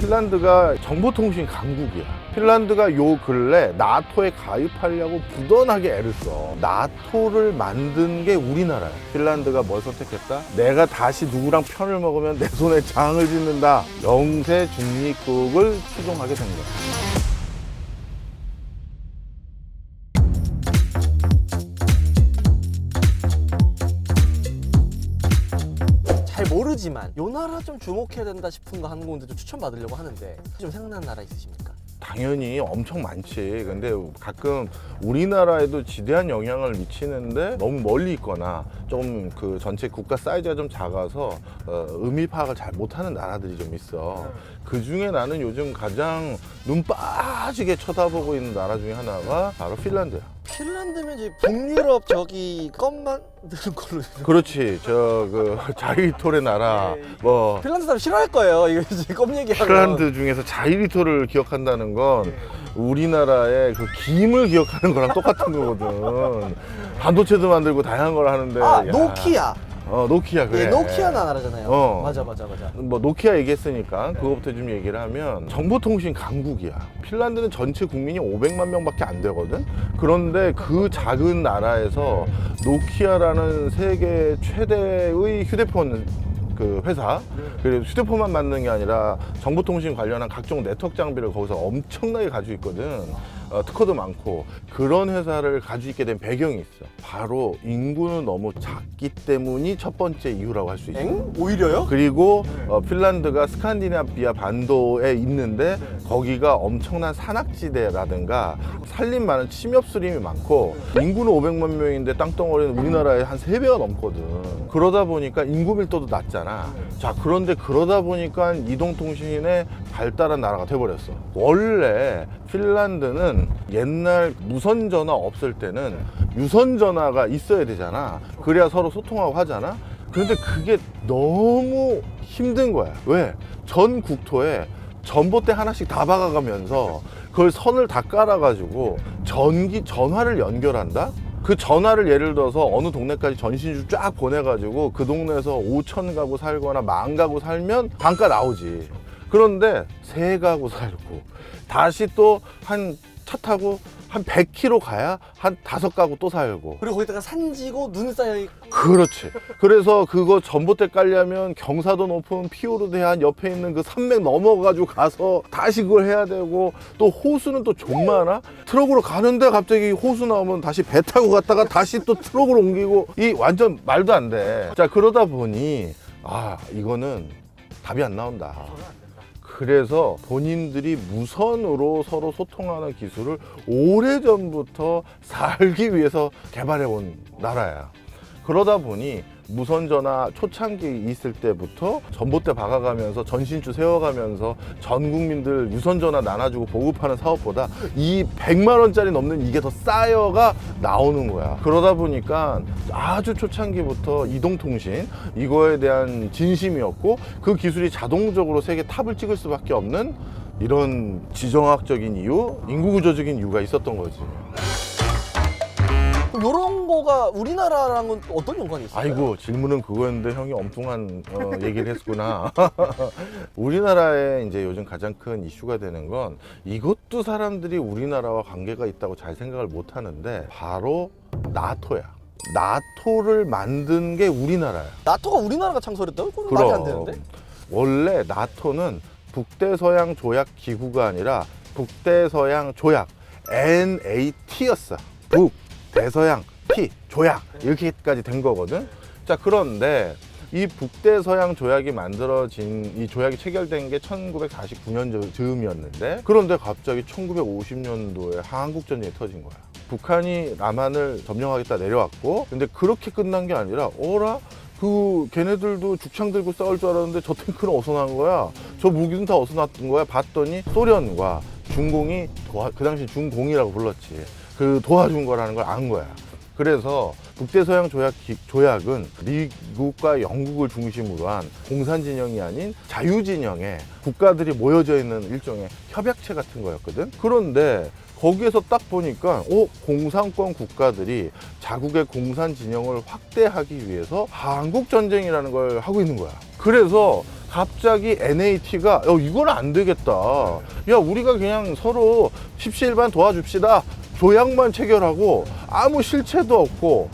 핀란드가 정보통신 강국이야. 핀란드가 요 근래 나토에 가입하려고 부단하게 애를 써. 나토를 만든 게 우리나라야. 핀란드가 뭘 선택했다? 내가 다시 누구랑 편을 먹으면 내 손에 장을 짓는다. 영세 중립국을 추종하게 된 거야. 잘 모르지만 요 나라 좀 주목해야 된다 싶은 거 하는 건데 좀 추천받으려고 하는데 좀 생각나는 나라 있으십니까? 당연히 엄청 많지. 근데 가끔 우리나라에도 지대한 영향을 미치는데 너무 멀리 있거나 좀 그 전체 국가 사이즈가 좀 작아서 의미 파악을 잘 못하는 나라들이 좀 있어. 그 중에 나는 요즘 가장 눈 빠지게 쳐다보고 있는 나라 중에 하나가 바로 핀란드야. 핀란드면 이제 북유럽 저기 껌 만드는 걸로. 그렇지. 그 자이리톨의 나라. 뭐 핀란드 사람 싫어할 거예요. 이거 이제 껌 얘기하면. 핀란드 중에서 자이리톨을 기억한다는 건 우리나라의 그 김을 기억하는 거랑 똑같은 거거든. 반도체도 만들고 다양한 걸 하는데. 아, 야. 노키아. 노키아 그래. 예, 노키아 나라잖아요. 맞아. 뭐 노키아 얘기했으니까 그거부터 좀 얘기를 하면 정보통신 강국이야. 핀란드는 전체 국민이 500만 명밖에 안 되거든. 그런데 그 작은 나라에서 노키아라는 세계 최대의 휴대폰 그 회사, 그리고 휴대폰만 만드는 게 아니라 정보통신 관련한 각종 네트워크 장비를 거기서 엄청나게 가지고 있거든. 특허도 많고. 그런 회사를 가지고 있게 된 배경이 있어. 바로 인구는 너무 작기 때문이 첫 번째 이유라고 할 수 있어. 엥? 오히려요? 그리고 핀란드가 스칸디나비아 반도에 있는데 거기가 엄청난 산악지대라든가 산림 많은 침엽수림이 많고 인구는 500만 명인데 땅덩어리는 우리나라의 한 3배가 넘거든. 그러다 보니까 인구 밀도도 낮잖아. 자, 그런데 그러다 보니까 이동통신에 발달한 나라가 돼버렸어. 원래 핀란드는 옛날 무선전화 없을 때는 유선전화가 있어야 되잖아. 그래야 서로 소통하고 하잖아. 그런데 그게 너무 힘든 거야. 왜? 전 국토에 전봇대 하나씩 다 박아가면서 그걸 선을 다 깔아가지고 전화를 연결한다? 그 전화를 예를 들어서 어느 동네까지 전신주 쫙 보내가지고 그 동네에서 5천 가구 살거나 10,000가구 살면 단가 나오지. 그런데 3가구 살고 다시 또 한 차 타고 한 100km 가야 한 5가구 또 살고. 그리고 거기다가 산지고 눈 쌓여 있고. 그렇지. 그래서 그거 전봇대 깔려면 경사도 높은 피오르대한 옆에 있는 그 산맥 넘어가지고 가서 다시 그걸 해야 되고, 또 호수는 또 좀 많아. 트럭으로 가는데 갑자기 호수 나오면 다시 배 타고 갔다가 다시 또 트럭으로 옮기고, 이 완전 말도 안 돼. 자, 그러다 보니 이거는 답이 안 나온다. 그래서 본인들이 무선으로 서로 소통하는 기술을 오래전부터 살기 위해서 개발해 온 나라야. 그러다 보니 무선전화 초창기 있을 때부터 전봇대 박아가면서 전신주 세워가면서 전 국민들 유선전화 나눠주고 보급하는 사업보다 이 100만 원짜리 넘는 이게 더 쌓여가 나오는 거야. 그러다 보니까 아주 초창기부터 이동통신 이거에 대한 진심이었고, 그 기술이 자동적으로 세계 탑을 찍을 수밖에 없는 이런 지정학적인 이유, 인구구조적인 이유가 있었던 거지. 그럼 요런 거가 우리나라랑은 어떤 연관이 있어요? 아이고, 질문은 그거였는데 형이 엉뚱한 얘기를 했구나. 우리나라에 이제 요즘 가장 큰 이슈가 되는 건, 이것도 사람들이 우리나라와 관계가 있다고 잘 생각을 못 하는데, 바로 나토야. 나토를 만든 게 우리나라야. 나토가 우리나라가 창설했다고? 그건 말이 안 되는데? 원래 나토는 북대서양 조약 기구가 아니라 북대서양 조약 NAT였어. 북 대서양 T 조약 이렇게까지 된 거거든. 자, 그런데 이 북대서양 조약이 만들어진, 이 조약이 체결된 게 1949년 즈음이었는데, 그런데 갑자기 1950년도에 한국전쟁이 터진 거야. 북한이 남한을 점령하겠다 내려왔고, 근데 그렇게 끝난 게 아니라 걔네들도 죽창 들고 싸울 줄 알았는데 저 탱크는 어디서 난 거야? 저 무기는 다 어디서 났던 거야? 봤더니 소련과 중공이 그 당시 중공이라고 불렀지. 그 도와준 거라는 걸 안 거야. 그래서 북대서양 조약은 미국과 영국을 중심으로 한 공산진영이 아닌 자유진영의 국가들이 모여져 있는 일종의 협약체 같은 거였거든. 그런데 거기에서 딱 보니까 공산권 국가들이 자국의 공산 진영을 확대하기 위해서 한국전쟁이라는 걸 하고 있는 거야. 그래서 갑자기 NAT가 이건 안 되겠다. 야, 우리가 그냥 서로 십시일반 도와줍시다. 조약만 체결하고 아무 실체도 없고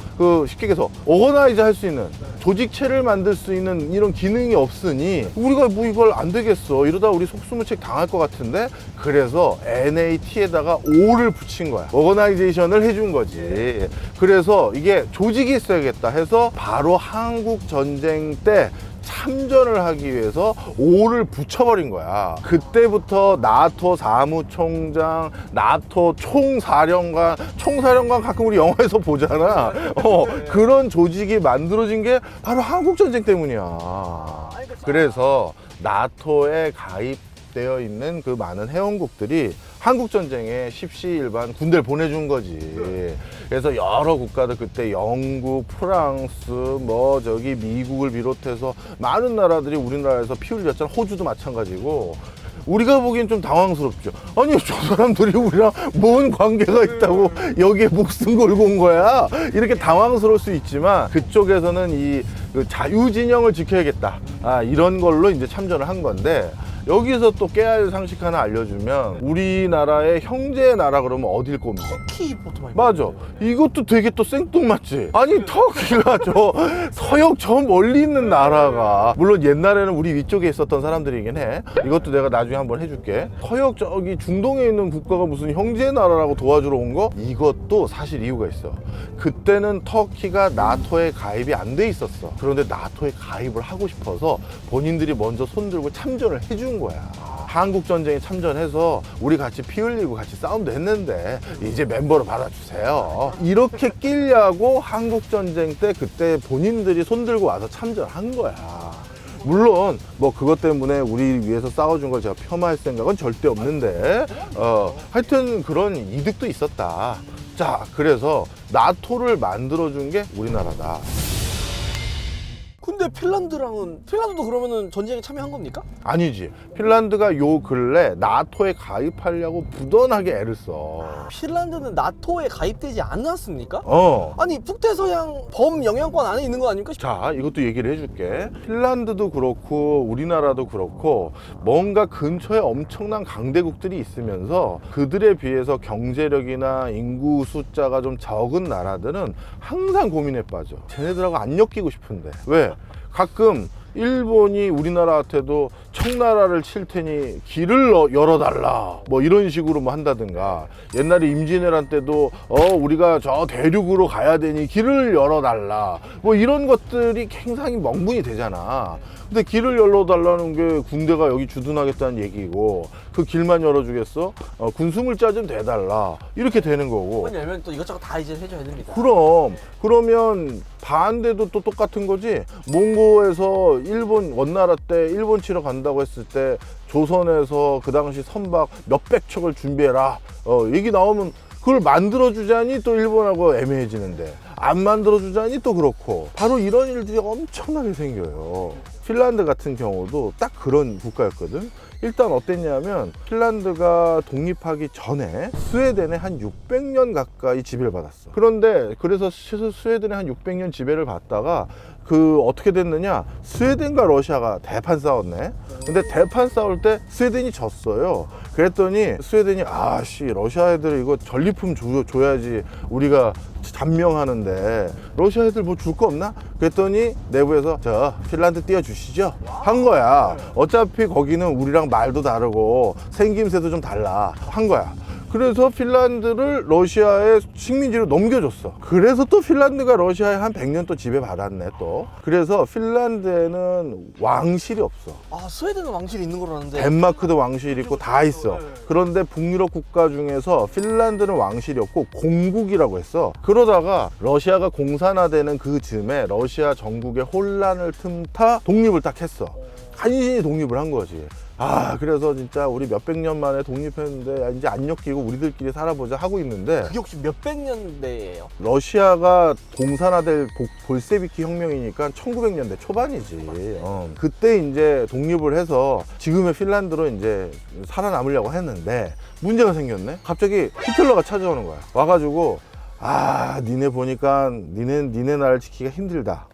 쉽게 얘기해서 오거나이즈 할 수 있는 조직체를 만들 수 있는 이런 기능이 없으니 우리가 뭐 이걸 안 되겠어. 이러다 우리 속수무책 당할 것 같은데, 그래서 NAT에다가 O를 붙인 거야. 오거나이제이션을 해준 거지. 그래서 이게 조직이 있어야겠다 해서 바로 한국 전쟁 때 참전을 하기 위해서 O를 붙여버린 거야. 그때부터 나토 사무총장, 나토 총사령관 가끔 우리 영화에서 보잖아. 그런 조직이 만들어진 게 바로 한국전쟁 때문이야. 그래서 나토에 가입되어 있는 그 많은 회원국들이 한국전쟁에 십시일반 군대를 보내준 거지. 그래서 여러 국가들, 그때 영국, 프랑스, 미국을 비롯해서 많은 나라들이 우리나라에서 피 흘렸잖아. 호주도 마찬가지고. 우리가 보기엔 좀 당황스럽죠. 아니, 저 사람들이 우리랑 뭔 관계가 있다고 여기에 목숨 걸고 온 거야? 이렇게 당황스러울 수 있지만, 그쪽에서는 그 자유진영을 지켜야겠다. 이런 걸로 이제 참전을 한 건데, 여기서 또 깨야 할 상식 하나 알려주면, 우리나라의 형제 나라 그러면 어딜 꼽니? 터키 보통 많이 맞아. 이것도 되게 또 생뚱맞지. 아니, 터키가 저 서역 저 멀리 있는 나라가, 물론 옛날에는 우리 위쪽에 있었던 사람들이긴 해. 이것도 내가 나중에 한번 해줄게. 서역 저기 중동에 있는 국가가 무슨 형제 나라라고 도와주러 온 거? 이것도 사실 이유가 있어. 그때는 터키가 나토에 가입이 안 돼 있었어. 그런데 나토에 가입을 하고 싶어서 본인들이 먼저 손들고 참전을 해준 거야. 한국전쟁에 참전해서 우리 같이 피 흘리고 같이 싸움도 했는데 이제 멤버로 받아주세요. 이렇게 끼려고 한국전쟁 때 그때 본인들이 손들고 와서 참전한 거야. 물론 그것 때문에 우리 위해서 싸워준 걸 제가 폄하할 생각은 절대 없는데, 하여튼 그런 이득도 있었다. 자, 그래서 나토를 만들어준 게 우리나라다. 근데 핀란드도 그러면은 전쟁에 참여한 겁니까? 아니지. 핀란드가 요 근래 나토에 가입하려고 부단하게 애를 써. 핀란드는 나토에 가입되지 않았습니까? 아니, 북대서양 범영향권 안에 있는 거 아닙니까? 자, 이것도 얘기를 해줄게. 핀란드도 그렇고 우리나라도 그렇고 뭔가 근처에 엄청난 강대국들이 있으면서 그들에 비해서 경제력이나 인구 숫자가 좀 적은 나라들은 항상 고민에 빠져. 쟤네들하고 안 엮이고 싶은데. 왜? 가끔 일본이 우리나라한테도 청나라를 칠 테니 길을 열어달라 이런 식으로 한다든가, 옛날에 임진왜란 때도 우리가 저 대륙으로 가야 되니 길을 열어달라 이런 것들이 굉장히 멍분이 되잖아. 근데 길을 열어달라는 게 군대가 여기 주둔하겠다는 얘기고, 그 길만 열어주겠어? 군수물자 좀 대달라 이렇게 되는 거고. 왜냐면 또 이것저것 다 이제 해줘야 됩니다. 그러면 반대도 또 똑같은 거지. 몽고에서 일본 원나라 때 일본 치러 간다고 했을 때 조선에서 그 당시 선박 몇백 척을 준비해라 얘기 나오면 그걸 만들어주자니 또 일본하고 애매해지는데, 안 만들어주자니 또 그렇고, 바로 이런 일들이 엄청나게 생겨요. 핀란드 같은 경우도 딱 그런 국가였거든. 일단 어땠냐면, 핀란드가 독립하기 전에 스웨덴에 한 600년 가까이 지배를 받았어. 그런데 그래서 스웨덴에 한 600년 지배를 받다가 어떻게 됐느냐, 스웨덴과 러시아가 대판 싸웠네. 근데 대판 싸울 때 스웨덴이 졌어요. 그랬더니 스웨덴이 러시아 애들 이거 전리품 줘야지 우리가 잠명하는데 러시아 애들 뭐 줄 거 없나? 그랬더니 내부에서 핀란드 띄워주시죠 한 거야. 어차피 거기는 우리랑 말도 다르고 생김새도 좀 달라 한 거야. 그래서 핀란드를 러시아의 식민지로 넘겨줬어. 그래서 또 핀란드가 러시아에 한 100년 또 지배받았네 또. 그래서 핀란드에는 왕실이 없어. 스웨덴은 왕실이 있는 걸로 아는데. 덴마크도 왕실이 있고 다 있어. 그런데 북유럽 국가 중에서 핀란드는 왕실이 없고 공국이라고 했어. 그러다가 러시아가 공산화되는 그 즈음에 러시아 전국의 혼란을 틈타 독립을 딱 했어. 간신히 독립을 한 거지. 그래서 진짜 우리 몇백 년 만에 독립했는데 이제 안 엮이고 우리들끼리 살아보자 하고 있는데, 그게 혹시 몇백 년대예요? 러시아가 공산화될 볼세비키 혁명이니까 1900년대 초반이지. 그때 이제 독립을 해서 지금의 핀란드로 이제 살아남으려고 했는데 문제가 생겼네. 갑자기 히틀러가 찾아오는 거야. 와가지고 니네 보니까 니네 나라를 지키기가 힘들다.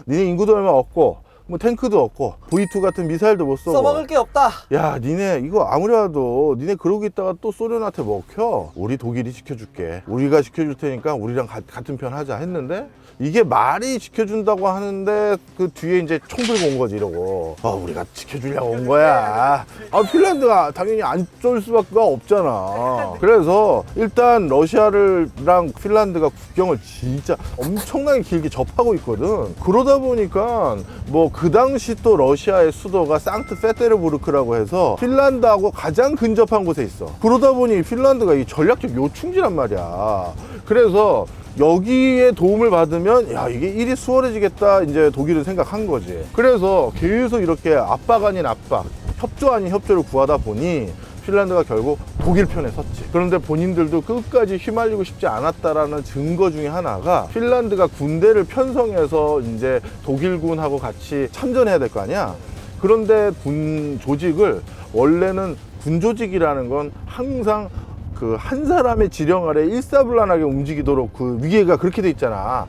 니네 인구도 얼마 없고 뭐 탱크도 없고 V2 같은 미사일도 못 쏘고. 써먹을 게 없다. 야, 니네 이거 아무리 와도 니네 그러고 있다가 또 소련한테 먹혀. 우리 독일이 지켜줄게. 우리가 지켜줄 테니까 우리랑 같은 편 하자 했는데 이게 말이 지켜준다고 하는데 그 뒤에 이제 총 들고 온 거지 이러고. 우리가 지켜주려고 온 거야. 핀란드가 당연히 안 쫄 수밖에 없잖아. 그래서 일단 러시아랑 핀란드가 국경을 진짜 엄청나게 길게 접하고 있거든. 그러다 보니까 뭐 그 당시 또 러시아의 수도가 상트페테르부르크라고 해서 핀란드하고 가장 근접한 곳에 있어. 그러다 보니 핀란드가 이 전략적 요충지란 말이야. 그래서 여기에 도움을 받으면 야 이게 일이 수월해지겠다 이제 독일은 생각한 거지. 그래서 계속 이렇게 압박 아닌 압박, 협조 아닌 협조를 구하다 보니 핀란드가 결국 독일 편에 섰지. 그런데 본인들도 끝까지 휘말리고 싶지 않았다라는 증거 중에 하나가 핀란드가 군대를 편성해서 이제 독일군하고 같이 참전해야 될 거 아니야. 그런데 군 조직을 원래는 군 조직이라는 건 항상 그 한 사람의 지령 아래 일사불란하게 움직이도록 그 위계가 그렇게 돼 있잖아.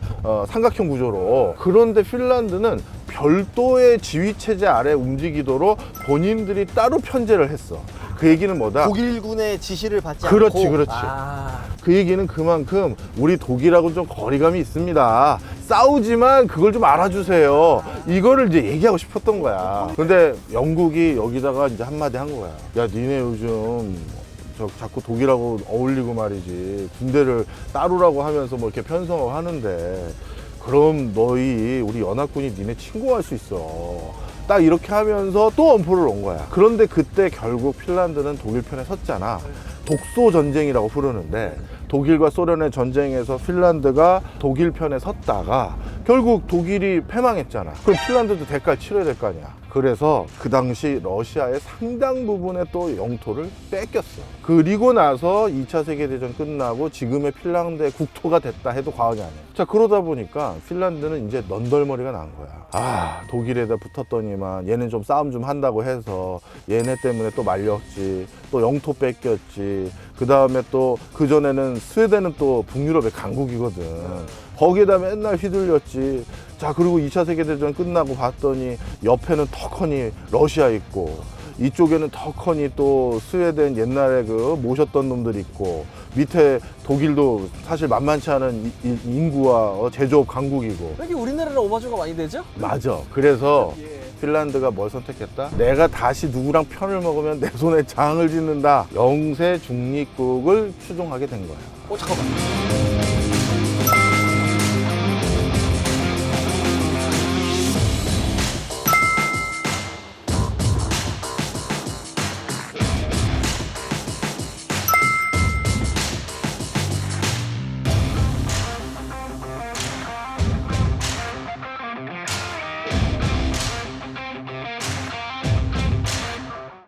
삼각형 구조로. 그런데 핀란드는 별도의 지휘 체제 아래 움직이도록 본인들이 따로 편제를 했어. 그 얘기는 뭐다? 독일군의 지시를 받지 그렇지, 않고. 그렇지. 그 얘기는 그만큼 우리 독일하고는 좀 거리감이 있습니다. 싸우지만 그걸 좀 알아주세요. 이거를 이제 얘기하고 싶었던 거야. 근데 영국이 여기다가 이제 한마디 한 거야. 야, 니네 요즘 자꾸 독일하고 어울리고 말이지. 군대를 따로라고 하면서 뭐 이렇게 편성을 하는데 그럼 너희 우리 연합군이 니네 침공할 수 있어. 딱 이렇게 하면서 또 엄포를 놓은 거야. 그런데 그때 결국 핀란드는 독일 편에 섰잖아. 독소 전쟁이라고 부르는데 독일과 소련의 전쟁에서 핀란드가 독일 편에 섰다가 결국 독일이 패망했잖아. 그럼 핀란드도 대가를 치러야 될 거 아니야. 그래서 그 당시 러시아의 상당 부분의 또 영토를 뺏겼어. 그리고 나서 2차 세계대전 끝나고 지금의 핀란드의 국토가 됐다 해도 과언이 아니야. 자, 그러다 보니까 핀란드는 이제 넌덜머리가 난 거야. 독일에다 붙었더니만 얘는 좀 싸움 좀 한다고 해서 얘네 때문에 또 말렸지. 또 영토 뺏겼지. 그 다음에 또 그전에는 스웨덴은 또 북유럽의 강국이거든. 거기에다 맨날 휘둘렸지. 자, 그리고 2차 세계대전 끝나고 봤더니 옆에는 터커니 러시아 있고 이쪽에는 터커니 또 스웨덴 옛날에 그 모셨던 놈들 있고 밑에 독일도 사실 만만치 않은 인구와 제조업 강국이고. 왜 이렇게 우리나라랑 오마주가 많이 되죠? 맞아. 그래서 핀란드가 뭘 선택했다? 내가 다시 누구랑 편을 먹으면 내 손에 장을 짓는다. 영세 중립국을 추종하게 된 거야. 잠깐만.